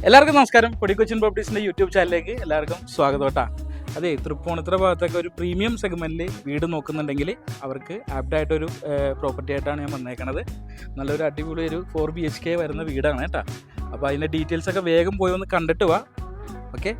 എല്ലാവർക്കും നമസ്കാരം. കൊടിക്കൊച്ചിൻ പ്രോപ്പർട്ടീസിൻ്റെ യൂട്യൂബ് ചാനലിലേക്ക് എല്ലാവർക്കും സ്വാഗതം കേട്ടോ. അതെ, തൃപ്പൂണിത്തുറ ഭാഗത്തൊക്കെ ഒരു പ്രീമിയം സെഗ്മെൻറ്റിൽ വീട് നോക്കുന്നുണ്ടെങ്കിൽ അവർക്ക് ആപ്റ്റായിട്ടൊരു പ്രോപ്പർട്ടി ആയിട്ടാണ് ഞാൻ വന്നേക്കണത്. നല്ലൊരു അടിപൊളി ഒരു 4 BHK വരുന്ന വീടാണ് കേട്ടോ. അപ്പോൾ അതിൻ്റെ ഡീറ്റെയിൽസൊക്കെ വേഗം പോയി ഒന്ന് കണ്ടിട്ട് വാ. ഓക്കെ,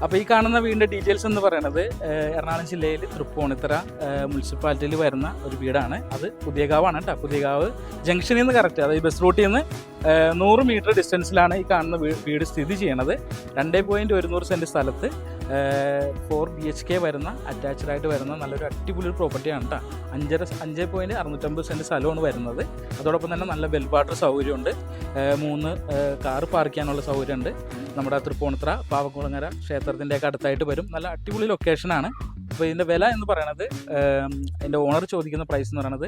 അപ്പോൾ ഈ കാണുന്ന വീടിൻ്റെ ഡീറ്റെയിൽസ് എന്ന് പറയുന്നത് എറണാകുളം ജില്ലയിൽ തൃപ്പൂണിത്തുറ മുനിസിപ്പാലിറ്റിയിൽ വരുന്ന ഒരു വീടാണ്. അത് പുതിയകാവാണ് കേട്ടോ. പുതിയകാവ് ജംഗ്ഷനിൽ നിന്ന് കറക്റ്റ്, അതായത് ബസ് റൂട്ടിൽ നിന്ന് 100 മീറ്റർ ഡിസ്റ്റൻസിലാണ് ഈ കാണുന്ന വീട് സ്ഥിതി ചെയ്യണത്. 2.1 സെൻറ്റ് സ്ഥലത്ത് 4 BHK വരുന്ന അറ്റാച്ച്ഡ് ആയിട്ട് വരുന്ന നല്ലൊരു അടിപൊളി പ്രോപ്പർട്ടിയാണ് കേട്ടോ. 5.650 സെൻറ്റ് സ്ഥലമാണ് വരുന്നത്. അതോടൊപ്പം തന്നെ നല്ല വെൽ വാട്ടർ സൗകര്യമുണ്ട്, 3 കാർ പാർക്ക് ചെയ്യാനുള്ള സൗകര്യമുണ്ട്. നമ്മുടെ തൃപ്പൂണിത്തുറ പാവക്കുളങ്ങര ക്ഷേത്രത്തിൻ്റെയൊക്കെ അടുത്തായിട്ട് വരും. നല്ല അടിപൊളി ലൊക്കേഷനാണ്. അപ്പോൾ ഇതിൻ്റെ വില എന്ന് പറയുന്നത്, എൻ്റെ ഓണർ ചോദിക്കുന്ന പ്രൈസ് എന്ന് പറയുന്നത്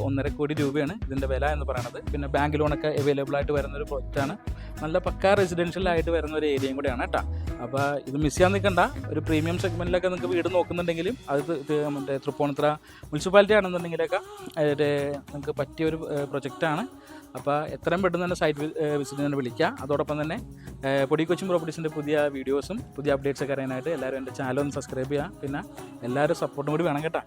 1.5 കോടി രൂപയാണ് ഇതിൻ്റെ വില എന്ന് പറയുന്നത്. പിന്നെ ബാങ്ക് ലോണൊക്കെ അവൈലബിൾ ആയിട്ട് വരുന്നൊരു പ്രോജക്റ്റാണ്. നല്ല പക്കാ റെസിഡൻഷ്യലായിട്ട് വരുന്ന ഒരു ഏരിയയും കൂടെയാണ് കേട്ടോ. അപ്പോൾ ഇത് മിസ് ചെയ്യാൻ നിൽക്കണ്ട. ഒരു പ്രീമിയം സെഗ്മെൻറ്റിലൊക്കെ നിങ്ങൾക്ക് വീട് നോക്കുന്നുണ്ടെങ്കിലും അത് മറ്റേ തൃപ്പൂണിത്തുറ മുനിസിപ്പാലിറ്റി ആണെന്നുണ്ടെങ്കിലൊക്കെ നിങ്ങൾക്ക് പറ്റിയൊരു പ്രൊജക്റ്റാണ്. അപ്പോൾ എത്രയും പെട്ടെന്ന് തന്നെ സൈറ്റ് വിസിറ്റിന് വിളിക്കുക. അതോടൊപ്പം തന്നെ കൊടിക്കൊച്ചിൻ പ്രോപ്പർട്ടീസിൻ്റെ പുതിയ വീഡിയോസും പുതിയ അപ്ഡേറ്റ്സൊക്കെ അറിയാനായിട്ട് എല്ലാവരും എൻ്റെ ചാനൽ ഒന്ന് സബ്സ്ക്രൈബ് ചെയ്യുക. പിന്നെ എല്ലാവരും സപ്പോർട്ടും കൂടി വേണം കേട്ടോ.